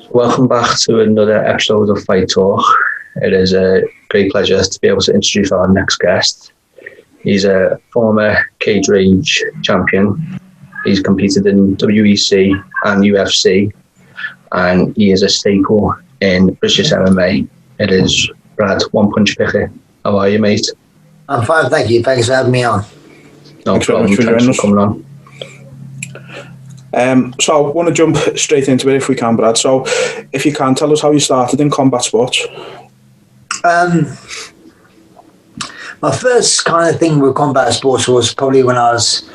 Welcome back to another episode of Fight Talk. It is a great pleasure to be able to introduce our next guest. He's a former cage rage champion. He's competed in WEC and UFC, and he is a staple in British MMA. It is Brad One Punch Pickett. How are you, mate? I'm fine, thank you. Thanks for having me on. No problem. Thanks for coming on. So I want to jump straight into it if we can, Brad. So if you can, tell us how you started in combat sports. My first kind of thing with combat sports was probably when I was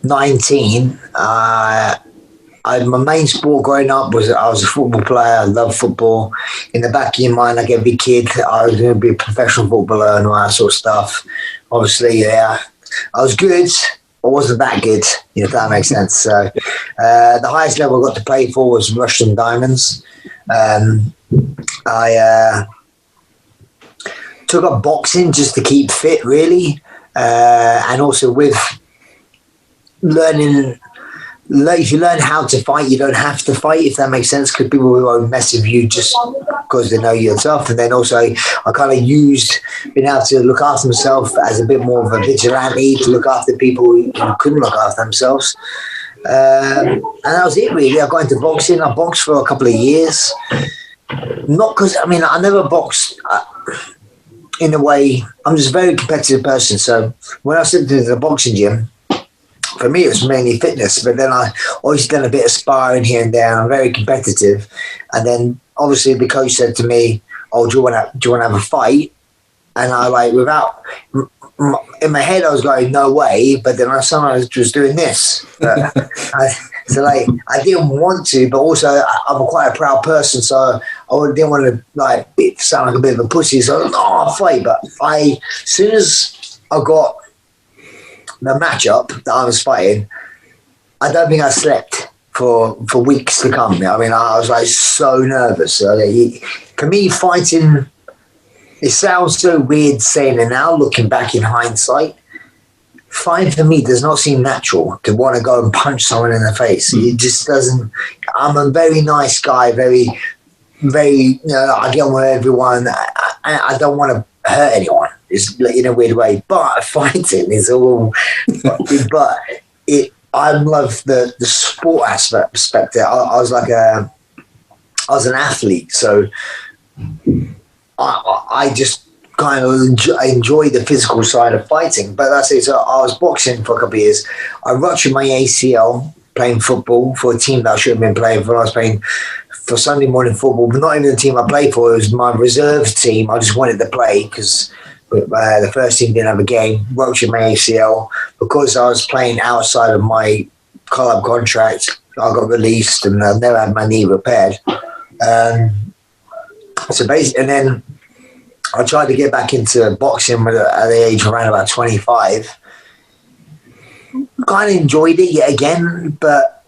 19. My main sport growing up was I was a football player. I loved football. In the back of your mind, like every kid, I was going to be a professional footballer and all that sort of stuff. Obviously, yeah, I was good. I wasn't that good, if that makes sense. So the highest level I got to play for was Russian Diamonds. I took up boxing just to keep fit, really, and also with learning. If you learn how to fight, you don't have to fight, if that makes sense, because people won't mess with you just because they know you're tough. And then also I kind of used being able to look after myself as a bit more of a vigilante to look after people who couldn't look after themselves. And that was it, really. I got into boxing. I boxed for a couple of years. Not because, I never boxed in a way. I'm just a very competitive person. So when I stepped into the boxing gym, for me, it was mainly fitness, but then I always done a bit of sparring here and there. I'm very competitive, and then obviously the coach said to me, "Oh, do you want to have a fight?" And I in my head I was going, "No way!" But then I was just doing this. I didn't want to, but also I'm quite a proud person, so I didn't want to sound like a bit of a pussy. So I'll fight. But as soon as I got the matchup that I was fighting, I don't think I slept for weeks to come. I was so nervous. For me, fighting, it sounds so weird saying it now, looking back in hindsight. Fighting for me does not seem natural to want to go and punch someone in the face. It just doesn't. I'm a very nice guy, very, very, I get on with everyone. I don't want to hurt anyone. It's in a weird way, but fighting is all. I love the sport aspect. I was an athlete, so I just kind of enjoy the physical side of fighting. But that's it. So I was boxing for a couple of years. I ruptured my ACL playing football for a team that I should have been playing for. I was playing for Sunday morning football, but not even the team I played for. It was my reserve team. I just wanted to play because the first team didn't have a game. Ruptured my ACL because I was playing outside of my club contract. I got released and I never had my knee repaired. So basically, and then I tried to get back into boxing at the age of around about 25. Kind of enjoyed it yet again, but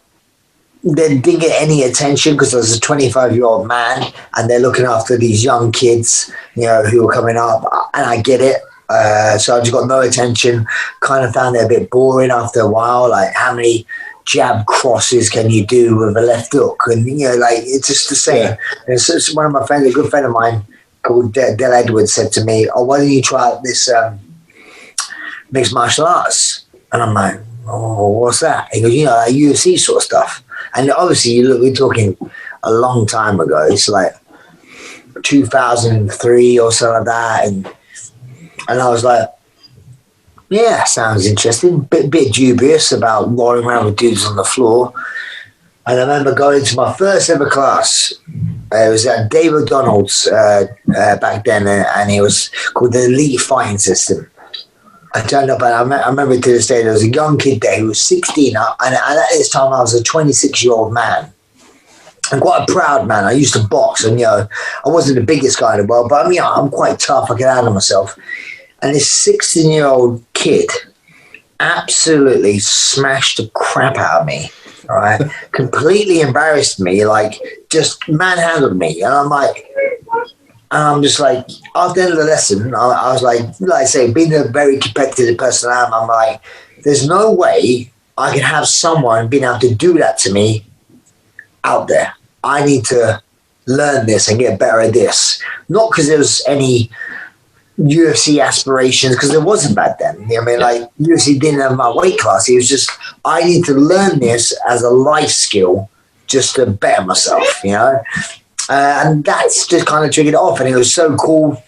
then didn't get any attention because I was a 25-year-old man and they're looking after these young kids, who are coming up, and I get it. So I just got no attention, kind of found it a bit boring after a while, like how many jab crosses can you do with a left hook? And, it's just the same. Yeah. And so one of my friends, a good friend of mine called Del Edwards said to me, "Oh, why don't you try out this mixed martial arts?" And I'm like, "Oh, what's that?" He goes, like UFC sort of stuff. And obviously, we're talking a long time ago. It's like 2003 or something like that. And I was like, yeah, sounds interesting. Bit dubious about rolling around with dudes on the floor. And I remember going to my first ever class. It was at Dave O'Donnell's back then, and it was called the Elite Fighting System. I turned up, and I remember to this day, there was a young kid there who was 16, and at this time I was a 26-year-old man. I'm quite a proud man. I used to box, and I wasn't the biggest guy in the world, but I'm quite tough. I get out of myself. And this 16-year-old kid absolutely smashed the crap out of me. All right, completely embarrassed me, just manhandled me, and I'm like, And I'm just like, after the end of the lesson, I was like I say, being a very competitive person I'm like, there's no way I can have someone being able to do that to me out there. I need to learn this and get better at this. Not because there was any UFC aspirations, because there wasn't back then. You know what I mean? Like, UFC didn't have my weight class. It was just, I need to learn this as a life skill just to better myself, you know? And that's just kind of triggered it off. And it was so cool.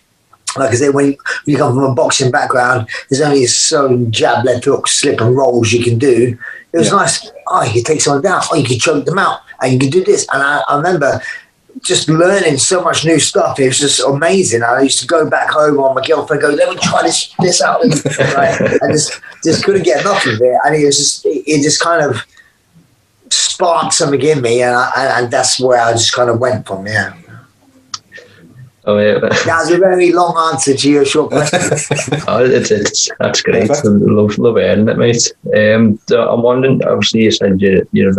Like I said, when you come from a boxing background, there's only so jab, left hook, slip and rolls you can do. It was nice. Oh, you can take someone down. Oh, you can choke them out. And you can do this. And I remember just learning so much new stuff. It was just amazing. I used to go back home on my girlfriend, go, let me try this out. Right? I just couldn't get enough of it. And it just kind of sparked something in me. And that's where I just kind of went from, Oh, yeah. That was a very long answer to your short question. That's great. I love hearing it, mate. I'm wondering, obviously you said you're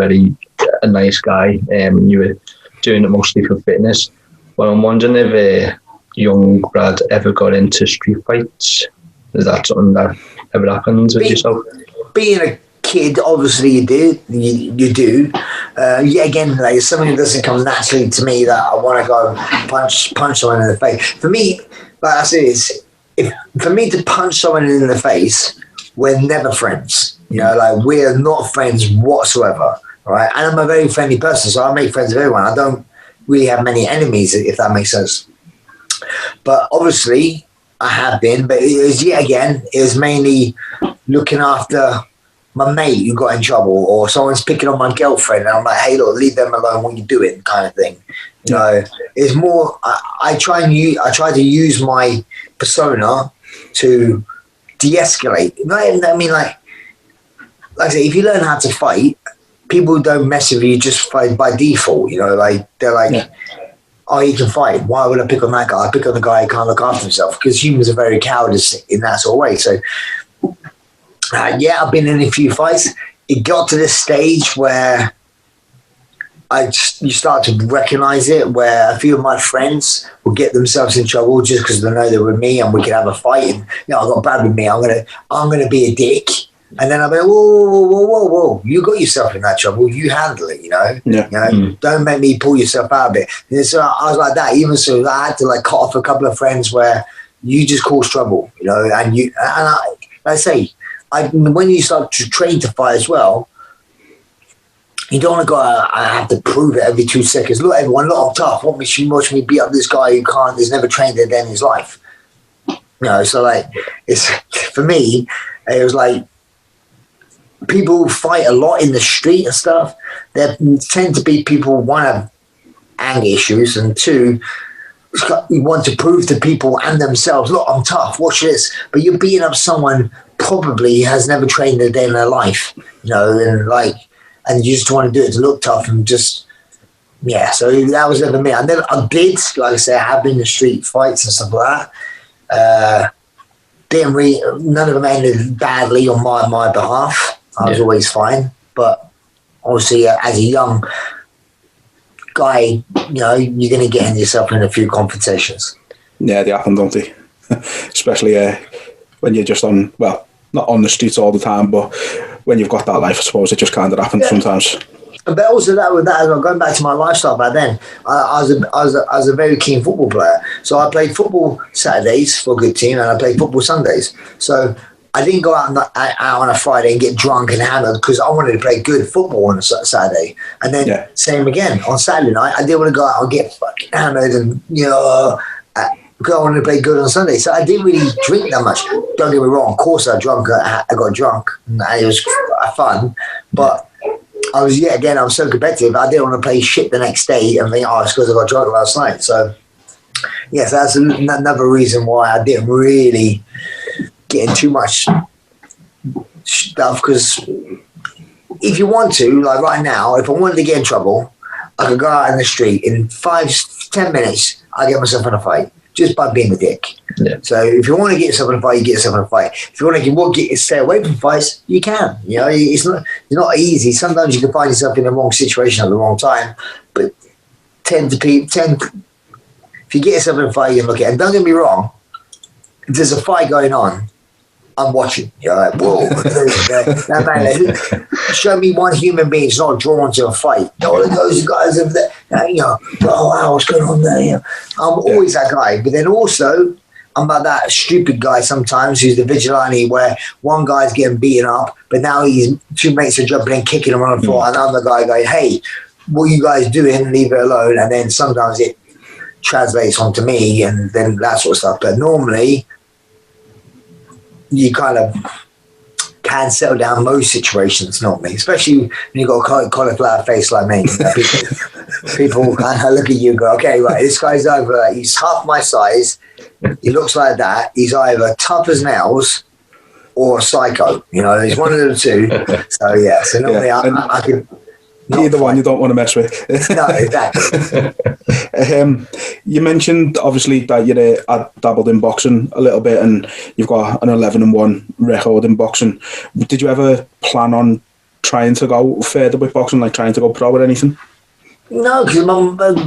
a nice guy, and you were doing it mostly for fitness. Well, I'm wondering if young Brad ever got into street fights. Is that something that ever happens with yourself? Being a kid, obviously you do. You do. Again, like, it's something that doesn't come naturally to me that I want to go punch someone in the face. For me, like I said, for me to punch someone in the face, we're never friends. You know, like, we're not friends whatsoever. Right? And I'm a very friendly person, so I make friends with everyone. I don't really have many enemies, if that makes sense. But obviously, I have been. But it was mainly looking after my mate who got in trouble, or someone's picking on my girlfriend, and I'm like, hey, look, leave them alone, what you doing, kind of thing. You know, it's more, I try to use my persona to de-escalate. I mean, like I say, if you learn how to fight, people don't mess with you just by default, you know, like, they're like, oh, he can fight. Why would I pick on that guy? I pick on the guy who can't look after himself, because humans are very cowardice in that sort of way. So, I've been in a few fights. It got to this stage where you start to recognize it, where a few of my friends will get themselves in trouble just because they know they're with me and we can have a fight. And, I got Brad with me. I'm gonna be a dick. And then I'll be like, whoa, you got yourself in that trouble. You handle it, you know? Don't make me pull yourself out of it. And so I was like that. Even so, I had to like cut off a couple of friends where you just cause trouble, you know? When you start to train to fight as well, you don't want to go, I have to prove it every 2 seconds. Look, everyone, look, I'm tough. Watch me beat up this guy who has never trained a day in his life. You know, so like, for me, it was like, people who fight a lot in the street and stuff, there tend to be people, one, have anger issues, and two, you want to prove to people and themselves, look, I'm tough, watch this. But you're beating up someone probably has never trained a day in their life, you know, and you just want to do it to look tough and just, so that was never me. I did, like I say, I have been in street fights and stuff like that. None of them ended badly on my behalf. I was always fine, but obviously as a young guy, you know, you're going to get yourself in a few confrontations. Yeah, they happen, don't they? Especially when you're just not on the streets all the time, but when you've got that life, I suppose it just kind of happens sometimes. But also going back to my lifestyle back then, I was a very keen football player. So I played football Saturdays for a good team, and I played football Sundays. So I didn't go out on a Friday and get drunk and hammered because I wanted to play good football on a Saturday. And then same again on Saturday night, I didn't want to go out and get fucking hammered and because I wanted to play good on Sunday. So I didn't really drink that much. Don't get me wrong. Of course, I got drunk and it was fun, but I was so competitive. I didn't want to play shit the next day and think, it's because I got drunk last night. So yes, that's another reason why I didn't really get in too much stuff, because if you want to, like right now, if I wanted to get in trouble, I could go out in the street in 5-10 minutes. I get myself in a fight just by being a dick. Yeah. So if you want to get yourself in a fight, you get yourself in a fight. If you want to stay away from fights, you can. You know, it's not easy. Sometimes you can find yourself in the wrong situation at the wrong time. But if you get yourself in a fight, you can look at it. And don't get me wrong, if there's a fight going on, I'm watching. You're like, whoa. Now, man, show me one human being who's not drawn to a fight. All of those guys over there, oh, wow, what's going on there? I'm always that guy. But then also, I'm about that stupid guy sometimes who's the vigilante where one guy's getting beaten up, but now his two mates are jumping and kicking him on the floor, and I'm the guy going, hey, what are you guys doing? Leave it alone. And then sometimes it translates onto me and then that sort of stuff. But normally, you kind of can settle down most situations, not me, especially when you've got a cauliflower face like me. People kind of look at you and go, okay, right, this guy's over, he's half my size, he looks like that, he's either tough as nails or a psycho, he's one of the two. So normally I can... Either one you don't want to mess with. No, exactly. You mentioned obviously that you had dabbled in boxing a little bit, and you've got an 11-1 record in boxing. Did you ever plan on trying to go further with boxing, like trying to go pro or anything? No, because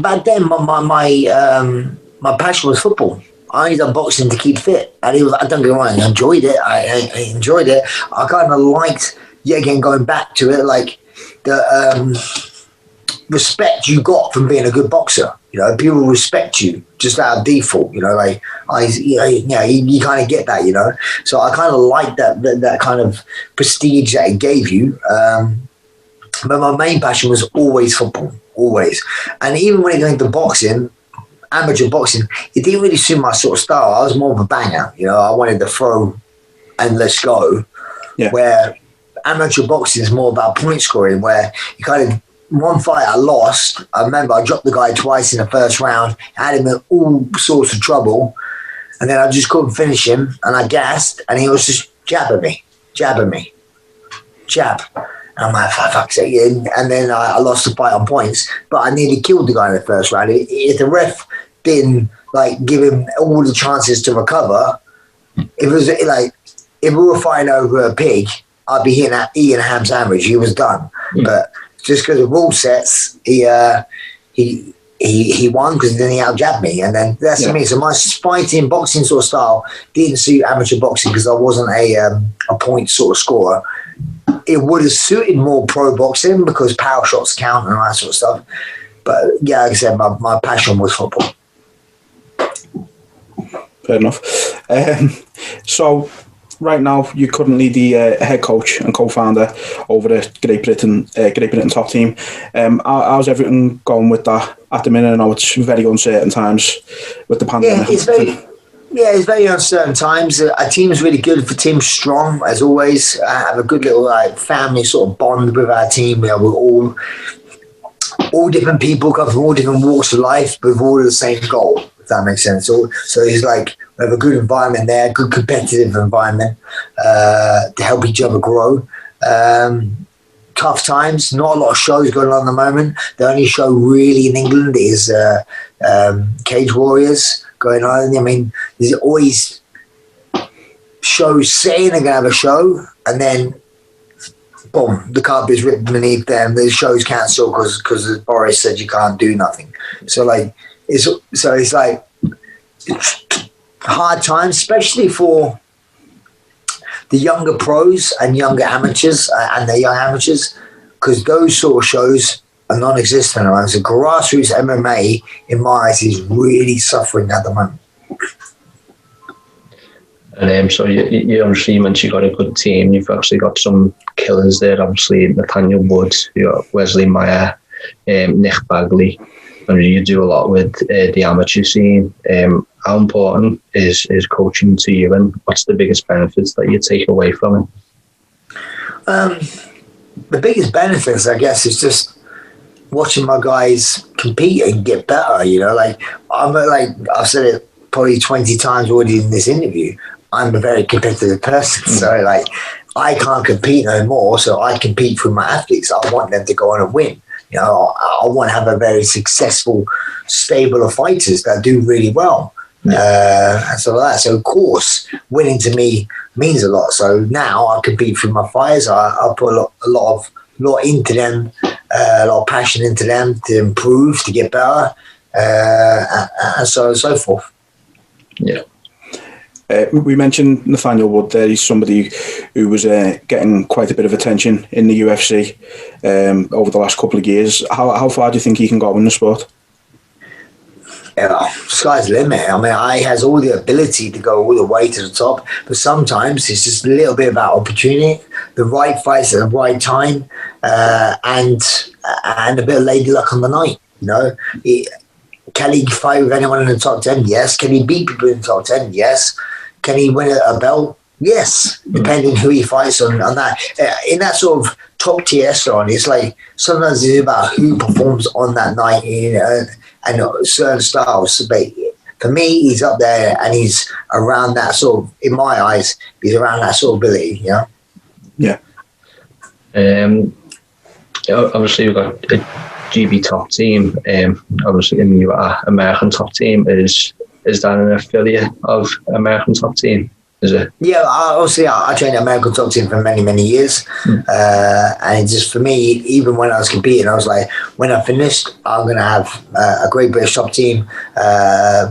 back then my passion was football. I only done boxing to keep fit, and I don't get me wrong, I enjoyed it. I enjoyed it. I kind of liked, again, going back to it, like the respect you got from being a good boxer. People respect you just out of default. You kind of get that. So I kind of like that kind of prestige that it gave you. But my main passion was always football, always. And even when it came to boxing, amateur boxing, it didn't really suit my sort of style. I was more of a banger. I wanted to throw and let's go. Yeah. Where amateur boxing is more about point scoring, where you kind of, one fight I lost, I remember I dropped the guy twice in the first round, had him in all sorts of trouble, and then I just couldn't finish him, and I gassed, and he was just jabbing me. And I'm like, for fuck's sake. And then I lost the fight on points, but I nearly killed the guy in the first round. If the ref didn't give him all the chances to recover, it was like, if we were fighting over a pig, I'd be eating a ham sandwich. He was done. But just because of rule sets, he won because then he out-jabbed me. And then that's me. So my fighting, boxing sort of style didn't suit amateur boxing because I wasn't a point sort of scorer. It would have suited more pro boxing because power shots count and all that sort of stuff. But yeah, like I said, my passion was football. Fair enough. So right now, you're currently the head coach and co-founder over the Great Britain top team. How's everything going with that at the minute? I know it's very uncertain times with the pandemic. It's very uncertain times. Our team's really good. The team's strong, as always. I have a good little family sort of bond with our team. We're all different people, come from all different walks of life, but we've all the same goal, if that makes sense. So it's like we have a good environment there, good competitive environment to help each other grow. Tough times, not a lot of shows going on at the moment. The only show really in England is Cage Warriors going on. I mean, there's always shows saying they're going to have a show, and then boom, the carpet's ripped beneath them. The show's cancelled because Boris said you can't do nothing. So it's like hard times, especially for the younger pros and younger amateurs and the young amateurs, because those sort of shows are non-existent around. So grassroots MMA, in my eyes, is really suffering at the moment. And so you obviously mentioned you got a good team. You've actually got some killers there. Obviously, Nathaniel Woods, you got Wesley Meyer, Nick Bagley. And you do a lot with the amateur scene. How important is coaching to you, and what's the biggest benefits that you take away from it? The biggest benefits, I guess, is just watching my guys compete and get better. I've said it probably 20 times already in this interview. I'm a very competitive person, so I can't compete no more. So I compete for my athletes. I want them to go on and win. I want to have a very successful stable of fighters that do really well. And stuff like that. So of course, winning to me means a lot. So now I compete for my fighters. I put a lot into them, a lot of passion into them to improve, to get better, and so on and so forth. Yeah. We mentioned Nathaniel Wood there. He's somebody who was getting quite a bit of attention in the UFC over the last couple of years. How far do you think he can go in the sport? Yeah, sky's the limit. I mean, he has all the ability to go all the way to the top, but sometimes it's just a little bit about opportunity, the right fights at the right time, and a bit of lady luck on the night. You know, can he fight with anyone in the top 10? Yes. Can he beat people in the top 10? Yes. Can he win a belt? Yes, depending who he fights on that. In that sort of top tier echelon, it's like sometimes it's about who performs on that night, you know, and certain styles. But for me, he's up there and he's around that sort of, in my eyes, he's around that sort of ability, you know? Yeah. Obviously, we've got a GB top team. Obviously, in the American top team is that an affiliate of American top team? Is it? Yeah, I trained the American top team for many, many years. And just for me, even when I was competing, I was like, when I finished, I'm going to have a great British top team,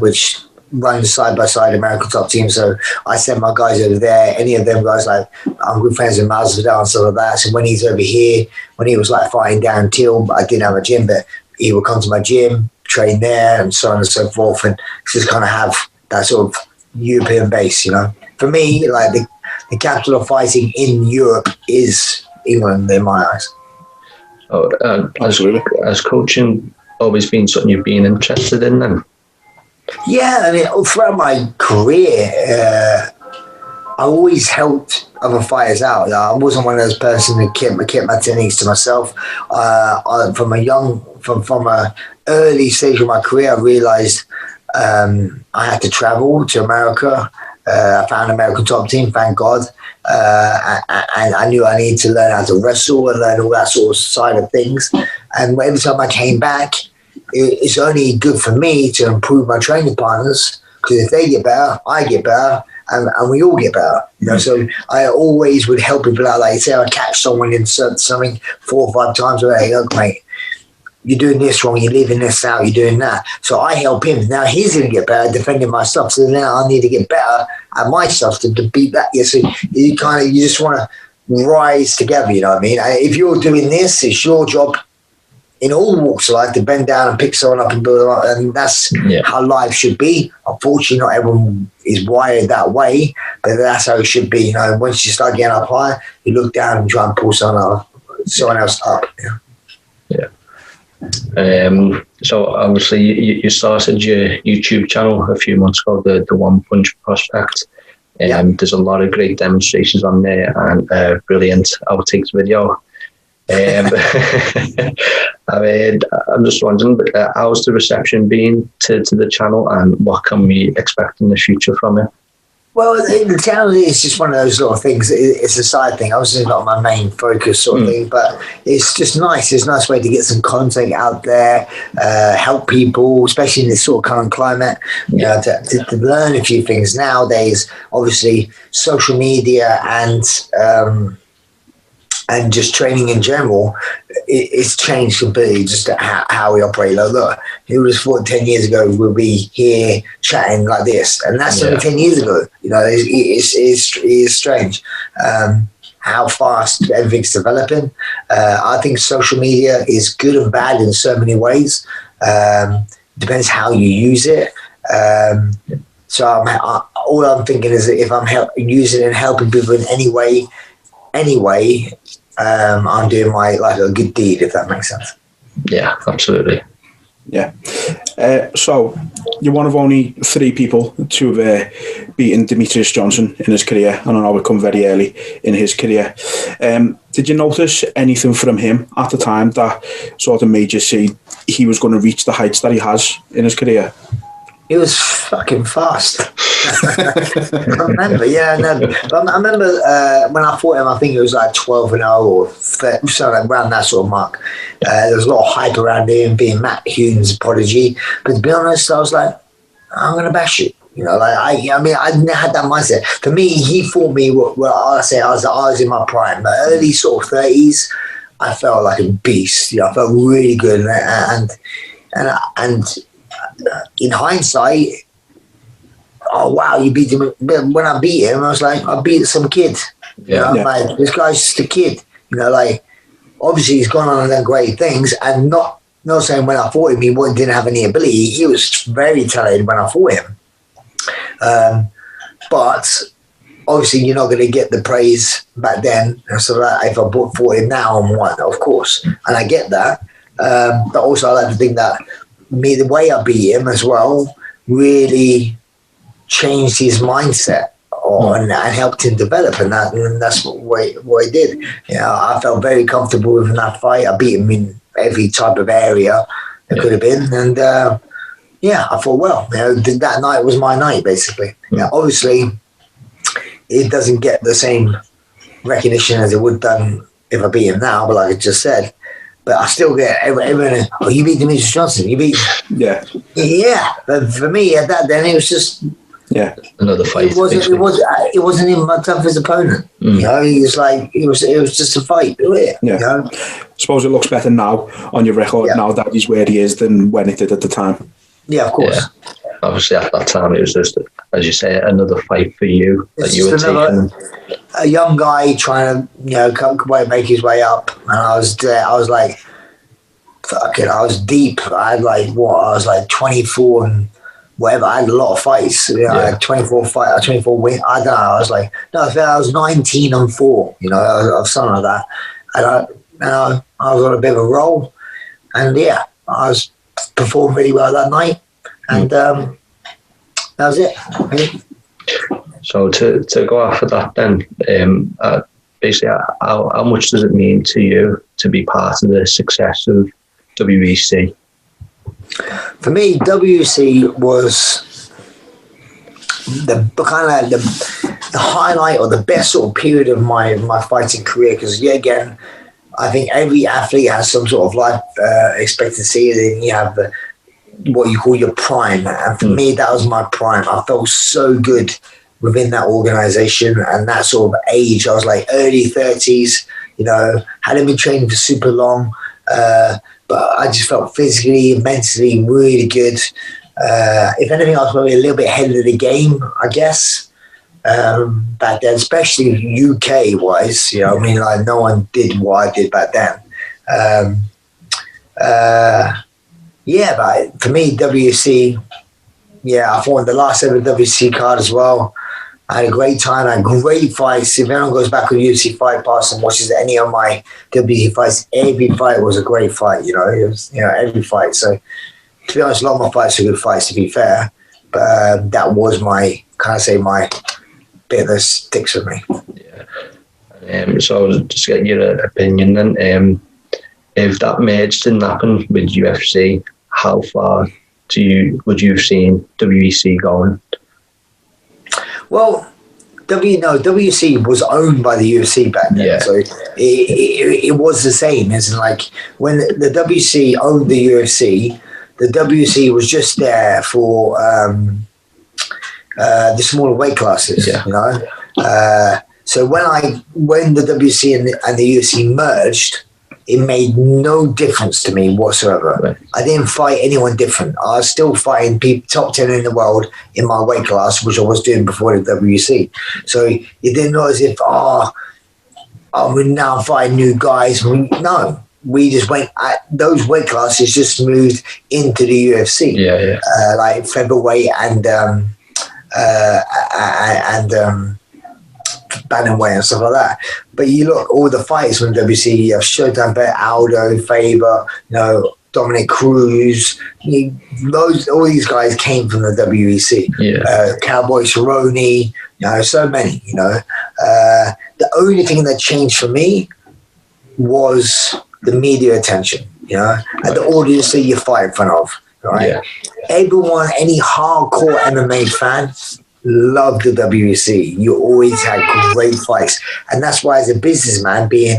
which runs side by side American top team. So I send my guys over there. Any of them guys, like, I'm good friends with Miles Vidal and stuff like that. So when he's over here, when he was like fighting down Teal, I didn't have a gym, but he would come to my gym, train there, and so on and so forth, and just kind of have that sort of European base, you know. For me, like the capital of fighting in Europe is England, in my eyes. Oh, has coaching always been something you've been interested in then? Yeah, I mean, throughout my career, I always helped other fighters out. I wasn't one of those persons that kept my techniques to myself. From a early stage of my career, I realised I had to travel to America. I found an American top team, thank God. And I knew I needed to learn how to wrestle and learn all that sort of side of things. And every time I came back, it's only good for me to improve my training partners, because if they get better, I get better, and we all get better. You know, so I always would help people out. Like, say I catch someone in something 4 or 5 times, hey, look, mate, you're doing this wrong, you're leaving this out, you're doing that. So I help him. Now he's going to get better defending my stuff. So now I need to get better at my stuff to beat that. Yeah, so you just want to rise together, you know what I mean? If you're doing this, it's your job in all walks of life to bend down and pick someone up and build them up. And that's how life should be. Unfortunately, not everyone is wired that way, but that's how it should be. You know, once you start getting up high, you look down and try and pull someone else up. Yeah. So obviously you started your YouTube channel a few months ago, the One Punch Prospect. There's a lot of great demonstrations on there and brilliant outtakes video. I mean, I'm just wondering, how's the reception been to the channel, and what can we expect in the future from it? Well, the channel is just one of those sort of things. It's a side thing. Obviously, not my main focus sort of thing, but it's just nice. It's a nice way to get some content out there, help people, especially in this sort of current climate, you know, to learn a few things. Nowadays, obviously, social media and just training in general, it's changed completely just how we operate. Like, look, who would have thought 10 years ago we'll be here chatting like this? And that's only 10 years ago. You know, it is strange how fast everything's developing. I think social media is good and bad in so many ways. Depends how you use it. So all I'm thinking is that if I'm using it and helping people in any way, I'm doing a good deed, if that makes sense. Yeah, absolutely. Yeah. So you're one of only 3 people to have beaten Demetrius Johnson in his career, and I know it come very early in his career. Did you notice anything from him at the time that sort of made you see he was going to reach the heights that he has in his career? He was fucking fast. I remember, I remember when I fought him, I think it was like 12-0 or 30, something around that sort of mark. There was a lot of hype around him being Matt Hume's prodigy. But to be honest, I was like, I'm going to bash it. You know, like I never had that mindset. For me, he fought me. I was in my prime, but early sort of 30s. I felt like a beast. You know, I felt really good, and in hindsight, oh wow, you beat him. But when I beat him, I was like, I beat some kid. You know, like, this guy's just a kid. You know, like, obviously he's gone on and done great things, and not saying when I fought him he didn't have any ability. He was very talented when I fought him. But obviously you're not going to get the praise back then. So that if I fought him now, I'm one, of course, and I get that. But also I like to think that the way I beat him as well really changed his mindset and helped him develop, and that's what he did. You know, I felt very comfortable with that fight. I beat him in every type of area it could have been, and I thought, well, you know, that night was my night, basically. Now, obviously, it doesn't get the same recognition as it would done if I beat him now, but like I just said, but I still get everyone. Oh, you beat Demetrius Johnson. You beat. Yeah. But for me at that, then it was just. Yeah, another fight. It wasn't even my toughest opponent. You know, he was like, it was just a fight. Yeah. You know? I suppose it looks better now on your record now that he's where he is than when it did at the time. Yeah, of course. Yeah. Obviously, at that time, it was just, as you say, another fight for you It's that you were taking. A young guy trying to, you know, make his way up, and I was there. I was like, fuck it. I was deep. I had like what? I was like 24 and. Whatever, I had a lot of fights. You know, I had 24 wins. I don't know. I was like, no, I was 19-4. You know, or something like that. And I was on a bit of a roll, and I was performed really well that night, and that was it. Really. So to go off of that, then, basically, how much does it mean to you to be part of the success of WEC? For me, WC was the kind of the highlight or the best sort of period of my fighting career, because again, I think every athlete has some sort of life expectancy, and then you have what you call your prime, and for me that was my prime. I felt so good within that organization and that sort of age. I was like early 30s, you know, hadn't been training for super long, but I just felt physically and mentally really good. If anything, I was probably a little bit ahead of the game, I guess, back then, especially UK wise. You know, I mean, like no one did what I did back then. But for me, WC, I fought in the last ever WC card as well. I had a great time. I had great fights. If anyone goes back on UFC Fight Pass and watches any of my WC fights, every fight was a great fight. You know, it was, you know, every fight. So to be honest, a lot of my fights are good fights, to be fair. But that was my bit that sticks with me. Yeah. So just to get your opinion then, if that merge didn't happen with UFC, how far would you have seen WEC going? Well, WC was owned by the UFC back then, so it was the same. As in, like, when the WC owned the UFC was just there for the smaller weight classes, you know. So when the WC and the UFC merged, it made no difference to me whatsoever. Right. I didn't fight anyone different. I was still fighting top 10 in the world in my weight class, which I was doing before the WC. So it didn't know as if, we're now fighting new guys. No, we just went, those weight classes just moved into the UFC. Like featherweight and bantamweight and stuff like that. But you look, all the fights from WC, you have Showtime Bet, Aldo, Faber, you know, Dominic Cruz, all these guys came from the WEC. Cowboy Cerrone, you know, so many, you know. The only thing that changed for me was the media attention, you know, and the audience that you fight in front of, right? Everyone, any hardcore MMA fan, loved the WEC. You always had great fights, and that's why, as a businessman, being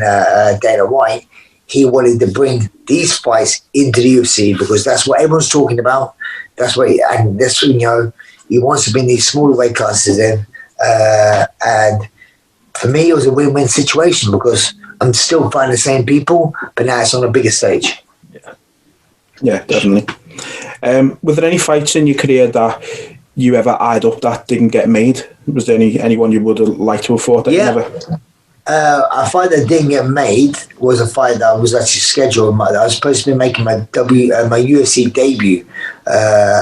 Dana White, he wanted to bring these fights into the UFC because that's what everyone's talking about. That's what, you know, he wants to bring these smaller weight classes in, and for me, it was a win-win situation because I'm still fighting the same people, but now it's on a bigger stage. Yeah, definitely. Were there any fights in your career that you ever eyed up that didn't get made? Was there anyone you would have liked to have fought that you never? A fight that didn't get made was a fight that was actually scheduled. I was supposed to be making my UFC debut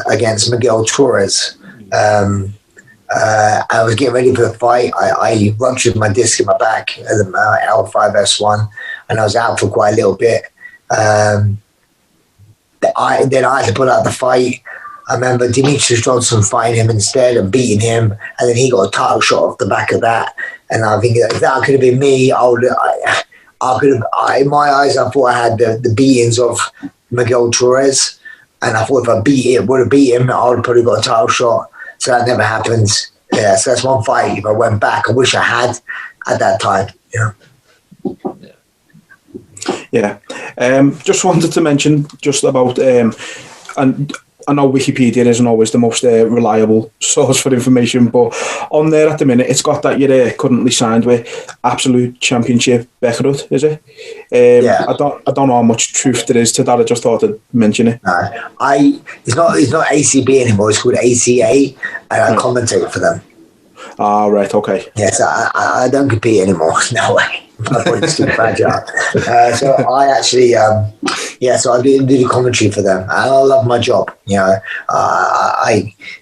against Miguel Torres. I was getting ready for the fight. I ruptured my disc in my back at the L5S1, and I was out for quite a little bit. Then I had to put out the fight. I remember Demetrius Johnson fighting him instead and beating him, and then he got a title shot off the back of that. And I think if that could have been me, I could have. In my eyes, I thought I had the beatings of Miguel Torres, and I thought if I would have beat him, I would have probably got a title shot. So that never happened. Yeah, so that's one fight. If I went back, I wish I had at that time. Yeah. Just wanted to mention just about and I know Wikipedia isn't always the most reliable source for information, but on there at the minute, it's got that you're currently signed with Absolute Championship Beckett, is it? Yeah. I don't know how much truth there is to that. I just thought I'd mention it. No, it's not ACB anymore. It's called ACA, and I commentate for them. Ah, right, okay. Yes, I don't compete anymore. No way. My body's too fragile. So I actually, so I do the commentary for them. And I love my job. You know,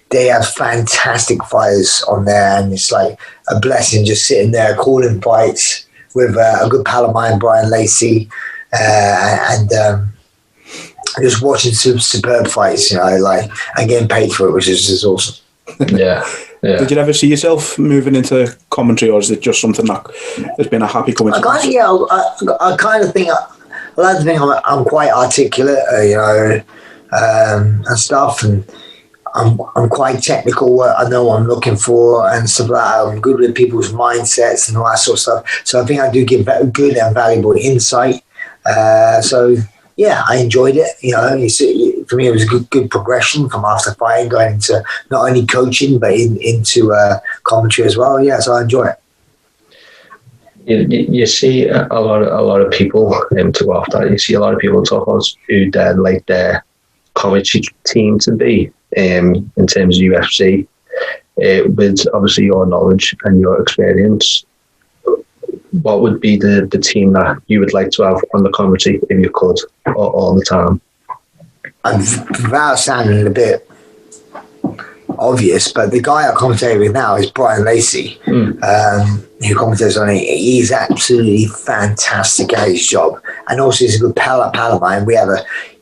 they have fantastic fighters on there, and it's like a blessing just sitting there calling fights with a good pal of mine, Brian Lacey, and just watching superb fights. You know, like and getting paid for it, which is just awesome. Yeah. Yeah. Did you ever see yourself moving into commentary, or is it just something that has been a happy coincidence? I kind of think I like to think I'm quite articulate, and stuff, and I'm quite technical. I know what I'm looking for and stuff like that. I'm good with people's mindsets and all that sort of stuff. So I think I do give good and valuable insight. Yeah, I enjoyed it. You know, for me, it was a good progression from after fighting, going into not only coaching but into commentary as well. Yeah, so I enjoy it. You see a lot of people to go off that. You see a lot of people talk about who they'd like their commentary team to be in terms of UFC. With obviously your knowledge and your experience, what would be the team that you would like to have on the commentary if you could, all the time? Without sounding a bit obvious, but the guy I commentate with now is Brian Lacey, who commentates on it. He's absolutely fantastic at his job, and also he's a good pal of mine.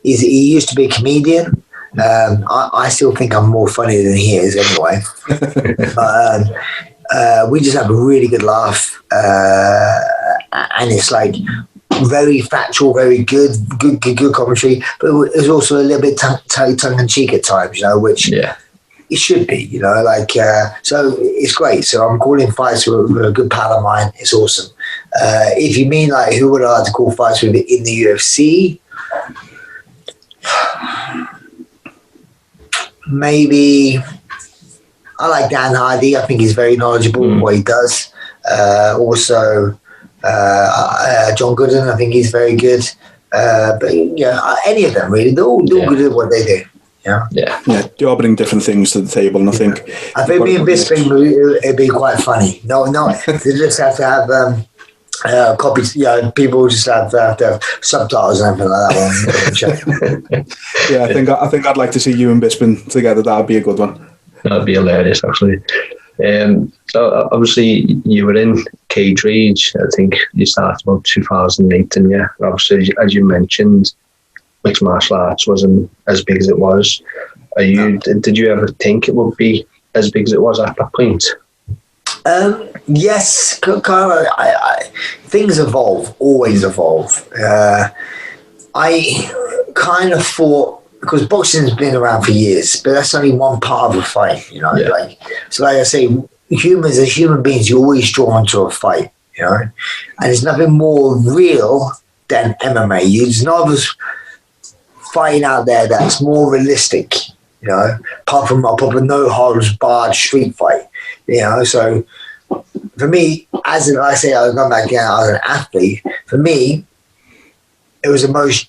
He used to be a comedian. I still think I'm more funny than he is anyway. But we just have a really good laugh, and it's like very factual, very good commentary, but it's also a little bit tongue in cheek at times, you know, which it should be, you know, like so it's great. So I'm calling fights with a good pal of mine. It's awesome. If you mean like who would I like to call fights with in the UFC, maybe I like Dan Hardy. I think he's very knowledgeable in what he does. Also, John Gooden, I think he's very good. But any of them really, they're all good at what they do. Yeah. They all bring different things to the table, and I think me and Bisping, it'd be quite funny. No, they just have to have copies. Yeah, people just have to have subtitles and everything like that. Yeah, I think I'd like to see you and Bisping together. That'd be a good one. That'd be hilarious, actually. So obviously you were in cage rage. I think you started about 2008, didn't you? Obviously, as you mentioned, mixed martial arts wasn't as big as it was. Did you ever think it would be as big as it was at that point? Yes, kind of. Things always evolve. I kind of thought, because boxing's been around for years, but that's only one part of a fight, you know. Like I say, humans as human beings, you're always drawn to a fight, you know. And there's nothing more real than MMA. There's no other fighting out there that's more realistic, you know, apart from a proper no holds barred street fight, you know. So for me, I was going back then, I was an athlete. For me, it was the most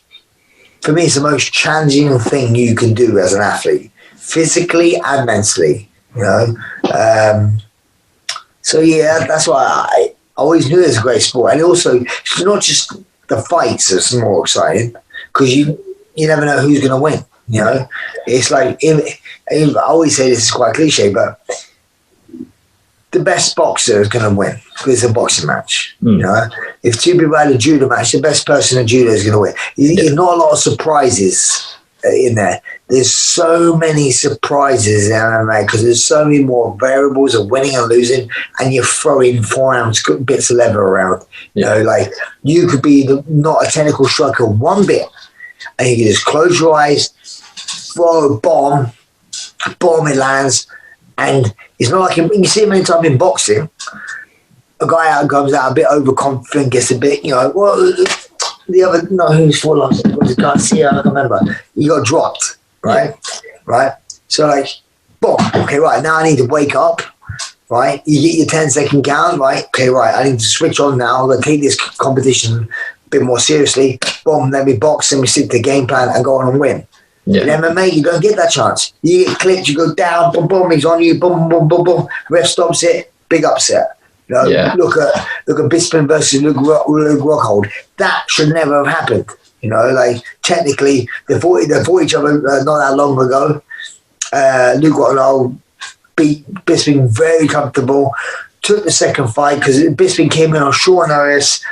for me, it's the most challenging thing you can do as an athlete, physically and mentally, you know. So yeah, that's why I always knew it was a great sport. And also, it's not just the fights that's more exciting, because you never know who's going to win, you know. It's like, I always say this is quite cliche, but the best boxer is going to win because it's a boxing match. You know, if two people had a judo match, the best person in judo is going to win. There's not a lot of surprises in there. There's so many surprises in MMA because there's so many more variables of winning and losing, and you're throwing 4-ounce bits of leather around. You know, like you could be not a technical striker one bit, and you can just close your eyes, throw a bomb, it lands. And it's not like you see it many times in boxing. A guy comes out a bit overconfident, gets a bit, you know. Well, the other, no, who's for lost? Was Garcia? I don't remember. He got dropped, right? Right. So like, boom. Okay, right. Now I need to wake up. Right. You get your 10-second count. Right. Okay, right. I need to switch on now. I'm gonna take this competition a bit more seriously. Boom. Let me box and we stick to the game plan and go on and win. In MMA, you don't get that chance. You get clipped, you go down, boom, boom, he's on you, boom, boom, boom, boom. Ref stops it, big upset. You know, look at Bisping versus Luke Rockhold. That should never have happened. You know, like technically, they fought each other not that long ago. Luke Rockhold beat Bisping very comfortable. Took the second fight because Bisping came in on short notice.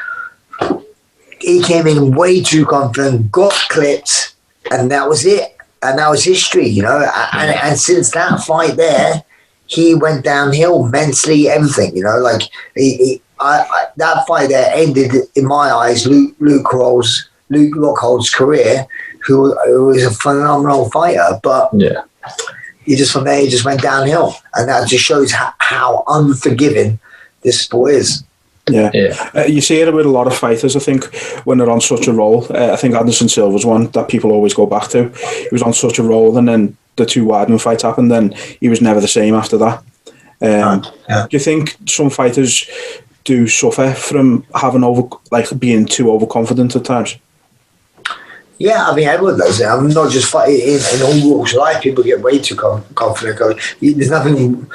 He came in way too confident, got clipped. And that was it. And that was history, you know. And since that fight there, he went downhill mentally, everything, you know. Like, that fight there ended, in my eyes, Luke Rockhold's career, who was a phenomenal fighter. But from there, he just went downhill. And that just shows how unforgiving this sport is. You see it with a lot of fighters, I think, when they're on such a roll. I think Anderson Silva's one that people always go back to. He was on such a roll, and then the two Weidman fights happened, and he was never the same after that. Do you think some fighters do suffer from being too overconfident at times? Yeah, I mean, everyone does it. I'm not just fighting in all walks of life. People get way too confident. There's nothing.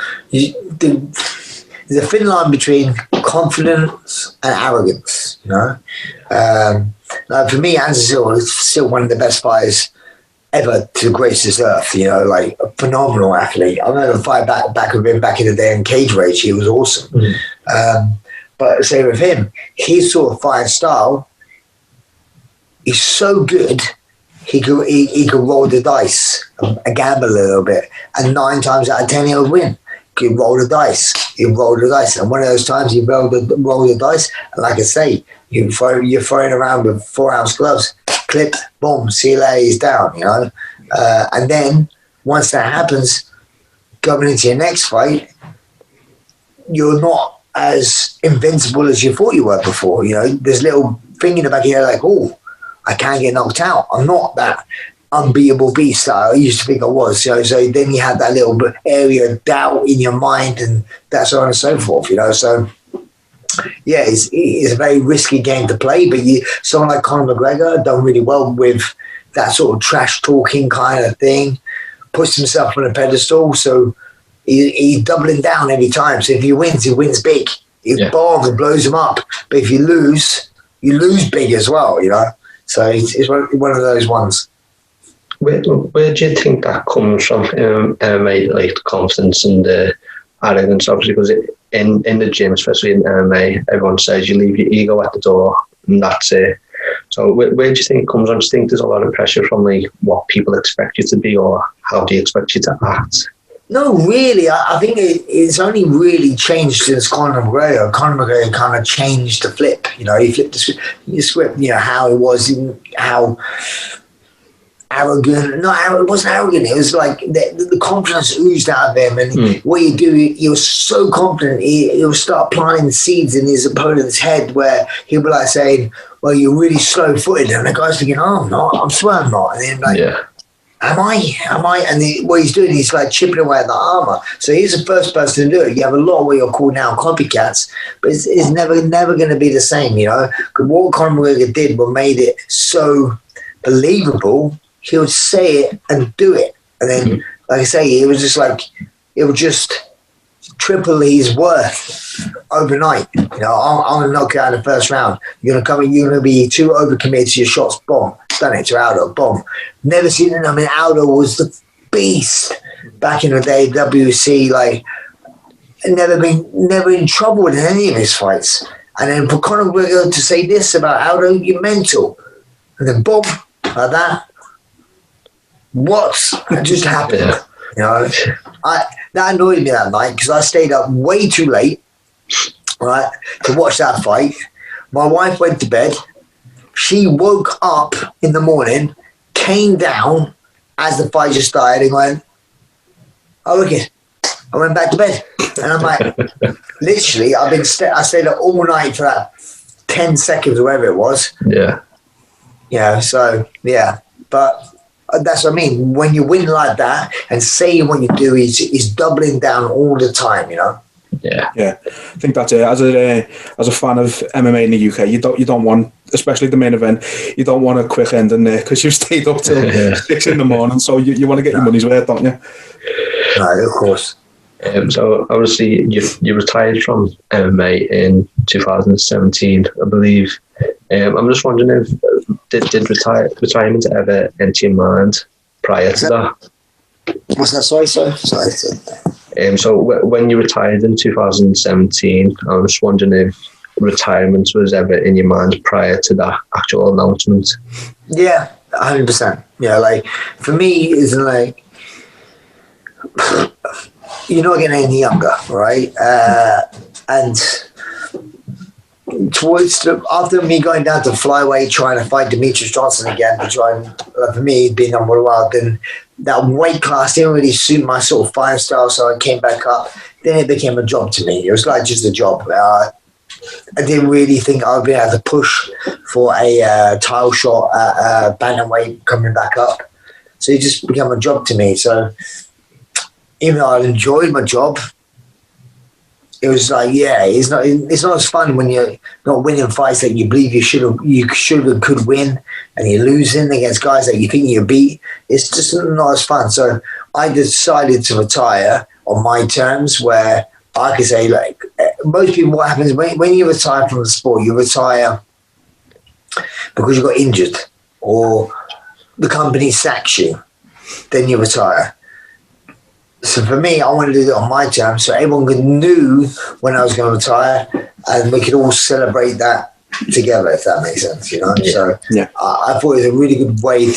There's a thin line between confidence and arrogance, you know. Like for me, Anderson Silva is still one of the best fighters ever to grace this earth, you know, like a phenomenal athlete. I remember fight back with him back in the day in Cage Rage. He was awesome. But say with him, his sort of fighting style is so good, he could roll the dice and gamble a little bit, and 9 times out of 10 he'll win. He'd roll the dice. And one of those times he rolled the dice, and like I say, you're throwing around with 4-ounce gloves, clip, boom, see you later, he's down, you know. And then once that happens, going into your next fight, you're not as invincible as you thought you were before. You know, there's a little thing in the back of your head like, oh, I can't get knocked out. I'm not that unbeatable beast that I used to think I was. You know, so then you had that little area of doubt in your mind, and that so on and so forth. You know, so yeah, it's a very risky game to play. But someone like Conor McGregor done really well with that sort of trash talking kind of thing. Puts himself on a pedestal, so he's doubling down every time. So if he wins big. He bombs and blows him up. But if you lose big as well. You know, so it's one of those ones. Where do you think that comes from? MMA, like the confidence and the arrogance, obviously, because in the gym, especially in MMA, everyone says you leave your ego at the door and that's it. So where do you think it comes from? Do you think there's a lot of pressure from like what people expect you to be, or how do you expect you to act? No, really. I think it's only really changed since Conor McGregor. Conor McGregor kind of changed the flip. You know, he flipped the script. You know how it was, how arrogant. No, it wasn't arrogant. It was like the confidence oozed out of him. And what you do, he was so confident. He'll start planting seeds in his opponent's head where he'll be like saying, well, you're really slow-footed. And the guy's thinking, oh, I'm not. I swear I'm not. And then like, am I? And what he's doing, he's like chipping away at the armor. So he's the first person to do it. You have a lot of what you're called now copycats, but it's never going to be the same, you know. Because what Conor McGregor did, what made it so believable, he would say it and do it. And then, like I say, it was just like, it would just triple his worth overnight. I'm going to knock you out in the first round. You're going to come in, you're going to be too overcommitted to your shots. Bomb. Done it to Aldo. Bomb. Never seen it. I mean, Aldo was the beast back in the day, WC, like, never in trouble in any of his fights. And then for Conor McGregor to say this about Aldo, you're mental. And then boom, like that. What just happened? That annoyed me that night because I stayed up way too late, right, to watch that fight. My wife went to bed. She woke up in the morning, came down as the fight just started and went, "Oh, okay." I went back to bed. And I'm like, literally, I stayed up all night for that 10 seconds or whatever it was. Yeah. So, yeah. But that's what I mean. When you win like that and saying what you do is doubling down all the time, Yeah. Yeah, I think that's it. As a fan of MMA in the UK, you don't want, especially the main event, you don't want a quick ending there because you've stayed up till 6 in the morning. So you want to get your money's worth, don't you? No, of course. So obviously you retired from MMA in 2017, I believe. I'm just wondering if did retirement ever enter your mind prior to that? What's that? Sorry. So when you retired in 2017, I was just wondering if retirement was ever in your mind prior to that actual announcement. Yeah, 100%. Yeah, like for me, it's like you're not getting any younger, right? And after me going down to flyweight trying to fight Demetrius Johnson again to try and for me being number one, then that weight class didn't really suit my sort of fighting style, so I came back up. Then it became a job to me. It was like just a job. I didn't really think I would be able to push for a title shot at bantamweight coming back up. So it just became a job to me. So even though I enjoyed my job, it was like, it's not as fun when you're not winning fights that you believe you should and could win, and you're losing against guys that you think you beat. It's just not as fun. So I decided to retire on my terms, where I could say, like, most people, what happens when you retire from the sport, you retire because you got injured or the company sacks you, then you retire. So for me, I wanted to do it on my terms so everyone knew when I was going to retire and we could all celebrate that together, if that makes sense, you know? Yeah. So Yeah. I thought it was a really good way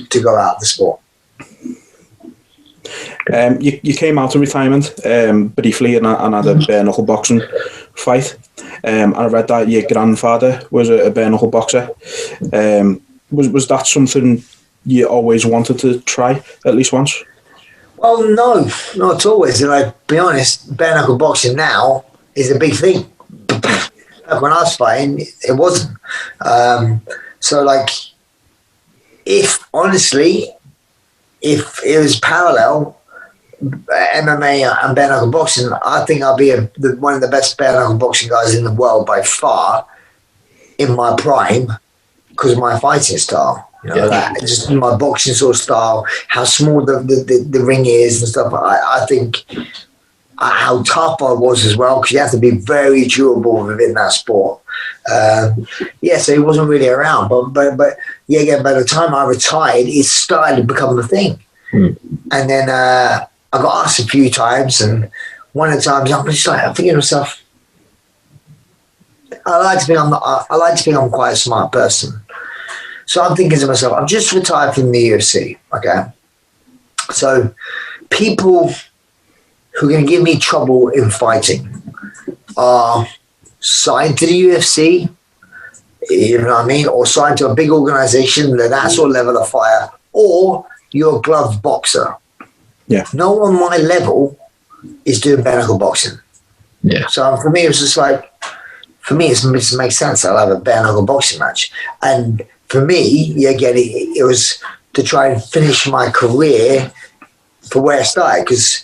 to go out of the sport. You came out of retirement briefly and had a bare knuckle boxing fight. And I read that your grandfather was a bare knuckle boxer. Was that something you always wanted to try at least once? Well, no, not always. And I'll be honest, bare knuckle boxing now is a big thing. Like when I was fighting, it wasn't. So, like, if it was parallel, MMA and bare knuckle boxing, I think I'll be one of the best bare knuckle boxing guys in the world by far in my prime because of my fighting style. You know, that just my boxing sort of style, how small the ring is and stuff. I think how tough I was as well, because you have to be very durable within that sport. So he wasn't really around, but yeah, again, by the time I retired, it started to become a thing. And then I got asked a few times, and one of the times I'm thinking to myself, I like to think I'm quite a smart person. So I'm thinking to myself, I'm just retired from the UFC, okay? So people who are going to give me trouble in fighting are signed to the UFC, you know what I mean, or signed to a big organization, that sort of level of fire, or you're a gloved boxer. Yeah. No one on my level is doing bare knuckle boxing. Yeah. So for me, it was just like, it makes sense. I'll have a bare knuckle boxing match. And for me, again, it was to try and finish my career for where I started. Because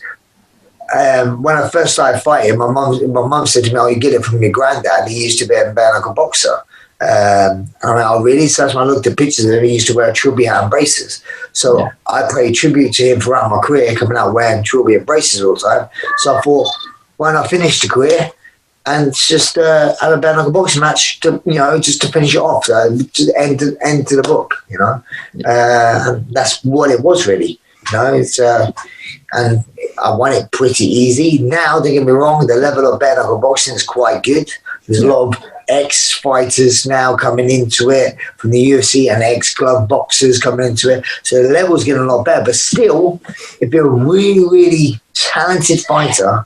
when I first started fighting, my mum said to me, "Oh, you get it from your granddad. He used to be a bare knuckle boxer." I really, so that's when I looked at pictures of him. He used to wear a trilby hat and braces. So I paid tribute to him throughout my career, coming out wearing trilby and braces all the time. So I thought, why not finish the career and just have a bare knuckle boxing match to, just to finish it off, to end to the book, and that's what it was really. It's and I won it pretty easy. Now, don't get me wrong, the level of bare knuckle boxing is quite good. There's a lot of ex-fighters now coming into it from the UFC and ex-glove boxers coming into it. So the level's getting a lot better. But still, if you're a really, really talented fighter,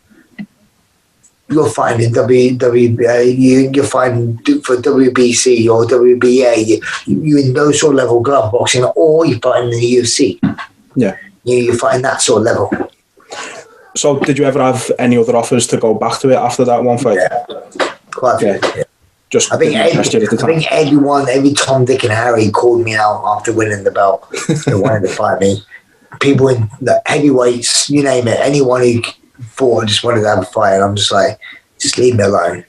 you'll find in you'll find for WBC or WBA, you in those sort of level glove boxing, or you find in the UFC. Yeah. You find that sort of level. So did you ever have any other offers to go back to it after that one fight? Yeah, quite a few. Yeah. Just I think every Tom, Dick and Harry called me out after winning the belt. They wanted to fight me. People in the heavyweights, you name it, anyone who thought just wanted to have a fight, and I'm just like, just leave me alone.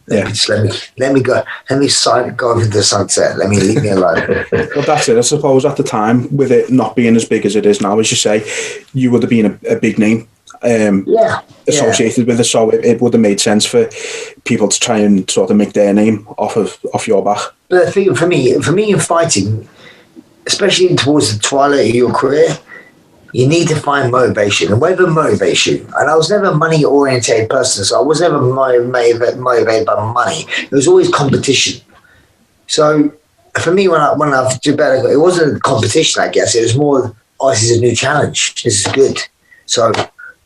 Let me go. Let me go over the sunset. Leave me alone. Well, that's it. I suppose at the time, with it not being as big as it is now, as you say, you would have been a big name associated with it, so it would have made sense for people to try and sort of make their name off your back. But I think for me in fighting, especially towards the twilight of your career, you need to find motivation, and whatever motivates you. And I was never a money-oriented person, so I was never motivated by money. It was always competition. So for me, when I did better, it wasn't a competition, I guess. It was more, this is a new challenge. This is good. So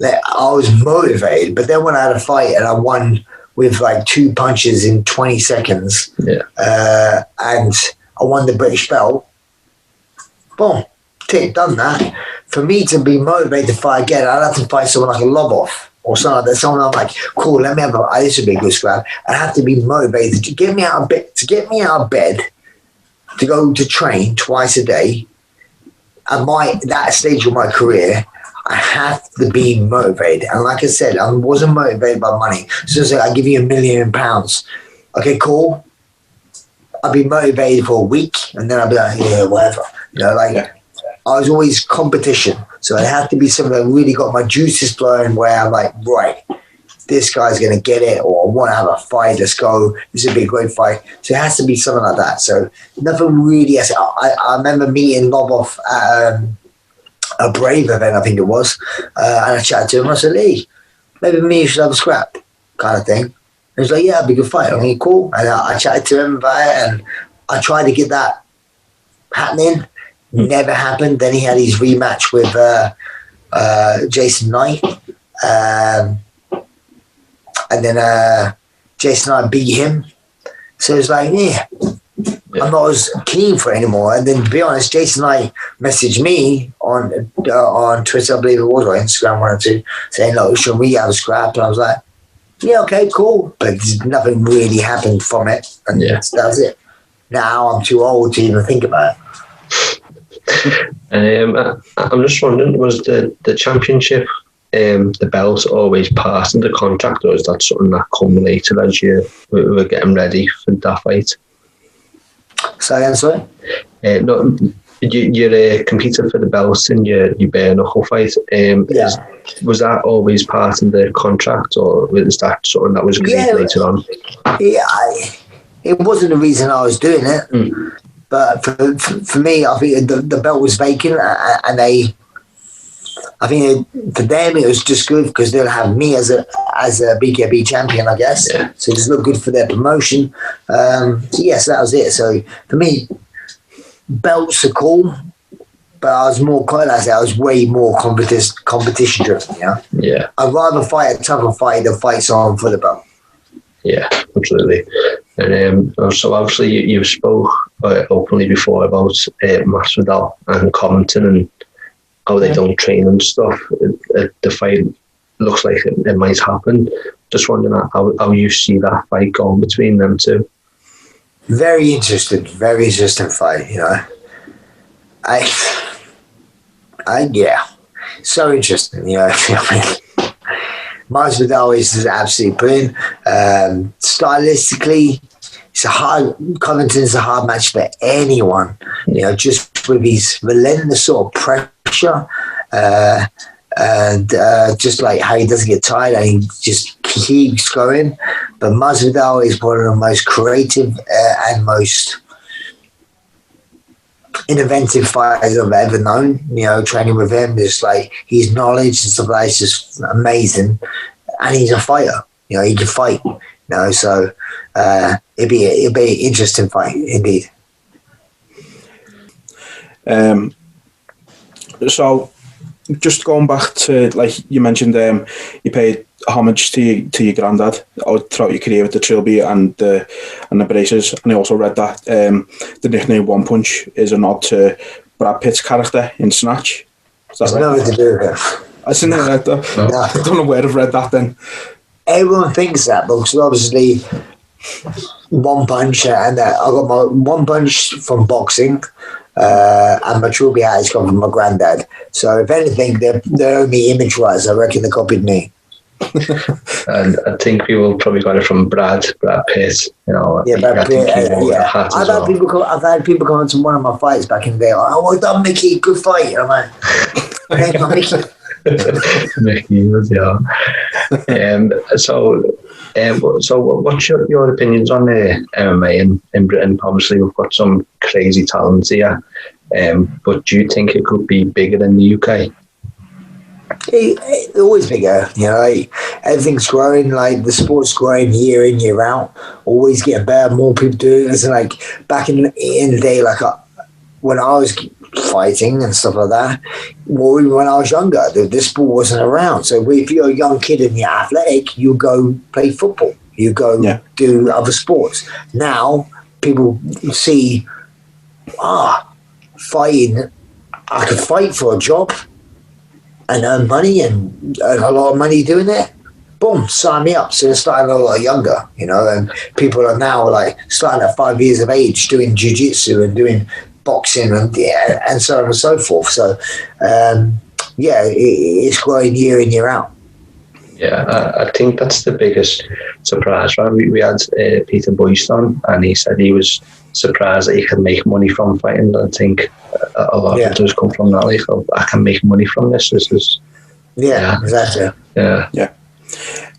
I was motivated. But then when I had a fight and I won with like 2 punches in 20 seconds, and I won the British belt, boom, done that. For me to be motivated to fight again, I'd have to fight someone like a Lobov or something like that. Someone I'm like, cool, let me have this would be a good scrap. I have to be motivated to get me out of bed, to go to train twice a day. At that stage of my career, I have to be motivated. And like I said, I wasn't motivated by money. So it's like, I give you £1 million. Okay, cool. I'd be motivated for a week, and then I'd be like, yeah, whatever. I was always competition. So it had to be something that really got my juices flowing, where I'm like, right, this guy's going to get it, or I want to have a fight, let's go. This would be a great fight. So it has to be something like that. So nothing really. I remember meeting Lobov at a Brave event, I think it was, and I chatted to him. I said, Lee, maybe me should have a scrap kind of thing. And he was like, yeah, it'd be a good fight. I mean, cool. And I chatted to him about it, and I tried to get that happening. Never happened. Then he had his rematch with Jason Knight, and then Jason Knight beat him. So it's like, I'm not as keen for it anymore. And then, to be honest, Jason Knight messaged me on Twitter, I believe it was, or Instagram, one or two, saying, look, should we have a scrap? And I was like, yeah, okay, cool. But nothing really happened from it. And that was it. Now I'm too old to even think about it. I'm just wondering, was the championship, the belt, always part of the contract, or is that something that come later as you were getting ready for that fight? Say again, sorry? No, you're competing for the belt in your bare knuckle fight. Was that always part of the contract, or was that something that was agreed later on? Yeah, it wasn't the reason I was doing it. But for me, I think the belt was vacant, and I think for them it was just good because they'll have me as a BKB champion, I guess. Yeah. So it just looked good for their promotion. So that was it. So for me, belts are cool, but I was more, quite like I said, I was way more competition driven. Yeah. I'd rather fight a tougher fight than fight someone for the belt. Yeah, absolutely. And so obviously you've spoke openly before about Masvidal and Covington and how they don't train and stuff. The fight looks like it might happen. Just wondering how you see that fight going between them two. Very interesting fight. So interesting. Masvidal is absolutely brilliant. Stylistically, Covington's a hard match for anyone, just with his relentless sort of pressure, and just like how he doesn't get tired and he just keeps going. But Masvidal is one of the most creative and most innovative fighters I've ever known. Training with him, just like his knowledge and stuff like that is just amazing, and he's a fighter. He can fight. So it'd be an interesting fight indeed. So just going back to, like you mentioned, you paid homage to your granddad throughout your career with the trilby and the braces, and I also read that the nickname One Punch is a nod to Brad Pitt's character in Snatch. There's nothing to do with it. I didn't know that. No. I don't know where I've read that then. Everyone thinks that, because obviously One Punch, and I got my One Punch from boxing, and my trilby hat has come from my granddad. So if anything, they're only image-wise. I reckon they copied me. And I think people probably got it from Brad Pitt. Yeah, Brad Pitt. I've had people come to one of my fights back in the day. Oh, well done, Mickey. Good fight. I'm like, thank you, Mickey. Mickey was, yeah. So what's your opinions on MMA in Britain? Obviously, we've got some crazy talents here, but do you think it could be bigger in the UK? It's always bigger, everything's growing, like the sport's growing year in, year out, always getting better, more people doing it. So like back in the day, like when I was fighting and stuff like that, when I was younger, this sport wasn't around. So if you're a young kid and you're athletic, you go play football, you go do other sports. Now people see, fighting, I could fight for a job and earn money and earn a lot of money doing it. Boom, sign me up. So they're starting a lot younger, and people are now like starting at 5 years of age doing jiu-jitsu and doing boxing and so on and so forth. So it's growing year in, year out. Yeah, I think that's the biggest surprise, right? We had Peter Boyce on, and he said he was surprised that he could make money from fighting. I think a lot of it does come from that, like, I can make money from this. Exactly. Yeah.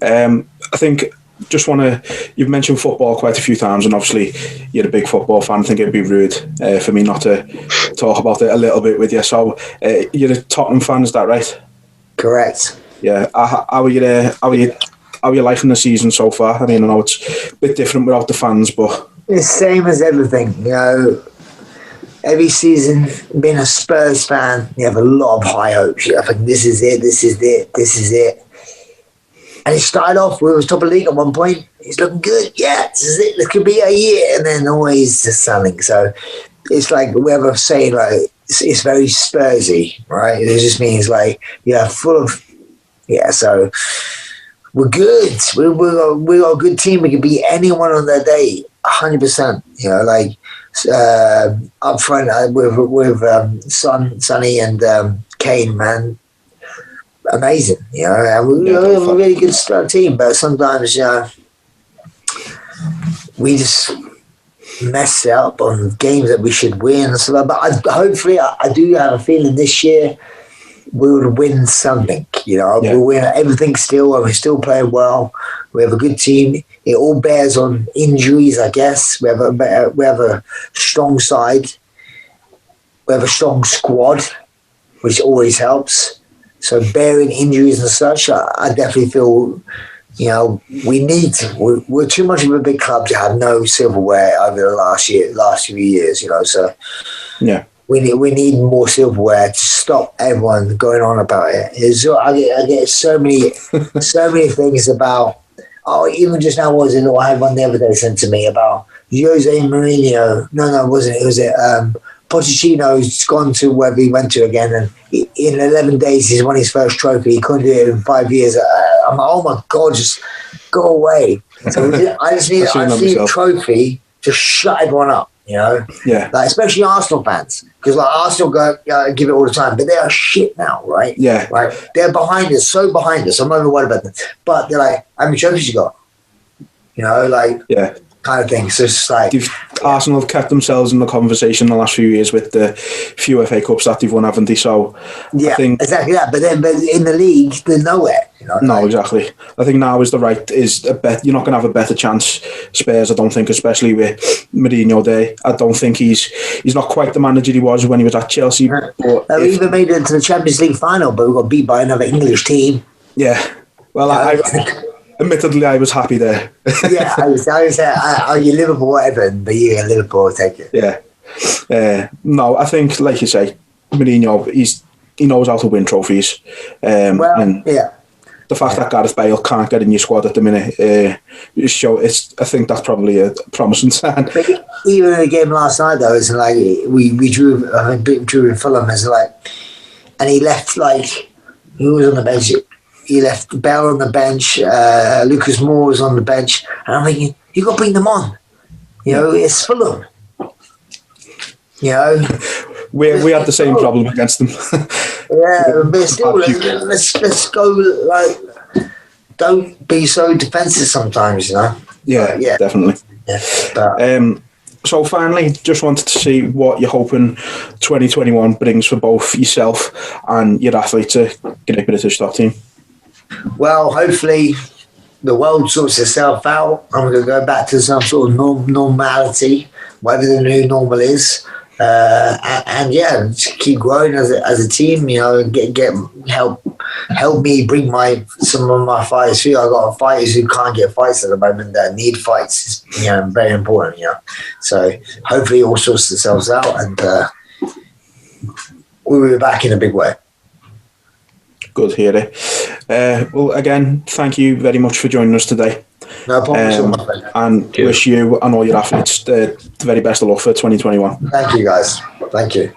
I think you've mentioned football quite a few times, and obviously you're a big football fan. I think it'd be rude for me not to talk about it a little bit with you. So you're a Tottenham fan, is that right? Correct. Yeah. How are you liking the season so far? I mean, I know it's a bit different without the fans, but it's the same as everything. Every season, being a Spurs fan, you have a lot of high hopes. I think this is it. And it started off, we were top of the league at one point. He's looking good. Yeah, this is it. This could be a year. And then always just something. So it's like we're saying, like, it's very Spursy, right? It just means like, full of, so we're good. We're a good team. We can beat anyone on their day, 100%. Up front with Sonny and Kane, man. Amazing, and we have a really good team, but sometimes we just mess it up on games that we should win. So, but hopefully, I do have a feeling this year we would win something. We'll win everything still, and we're still playing well. We have a good team. It all bears on injuries, I guess. We have a strong side. We have a strong squad, which always helps. So bearing injuries and such, I definitely feel, we need to. We're too much of a big club to have no silverware over the last few years, So we need more silverware to stop everyone going on about it. I get so many things about. Even just now, I had one the other day sent to me about Jose Mourinho. No, it wasn't. It was Pochettino's gone to wherever he went to again, and in 11 days he's won his first trophy. He couldn't do it in 5 years. I'm like, oh my God, just go away. So I just need a trophy to shut everyone up, Yeah. Like, especially Arsenal fans, because like Arsenal give it all the time, but they are shit now, right? Yeah. Right. They're behind us, so behind us. I'm not even worried about them, but they're like, how many trophies you got? Yeah. kind of thing. So it's just like Arsenal have kept themselves in the conversation the last few years with the few FA Cups that they've won, haven't they? So yeah, I think exactly that. But in the league, they're nowhere. You know, no, exactly. I think now is the right you're not going to have a better chance. Spurs, I don't think, especially with Mourinho there. I don't think he's not quite the manager he was when he was at Chelsea. But we even made it to the Champions League final, but we got beat by another English team. Yeah. Well, admittedly, I was happy there. Yeah, I was you Liverpool or Everton, but you're Liverpool, I'll take it. Yeah. No, I think, like you say, Mourinho, he knows how to win trophies. And the fact that Gareth Bale can't get in your squad at the minute, I think that's probably a promising sign. But even in the game last night, though, it's like we drew in Fulham, and he left who was on the bench? He left Bell on the bench, Lucas Moore was on the bench, and I'm thinking, you got to bring them on. You know, it's Fulham. You know, we had the same problem against them. Yeah, but still, let's go. Don't be so defensive sometimes. You know. Yeah, definitely. Yeah, but, so finally, just wanted to see what you're hoping 2021 brings for both yourself and your athletes at Great British Top Team. Well, hopefully the world sorts itself out. I'm going to go back to some sort of normality, whatever the new normal is, and just keep growing as a team. You know, and help me bring some of my fighters through. I got fighters who can't get fights at the moment that need fights. It's, very important. So hopefully it all sorts itself out, and we'll be back in a big way. Good to hear it. Well, again, thank you very much for joining us today. No problem. And wish you and all your athletes the very best of luck for 2021. Thank you, guys. Thank you.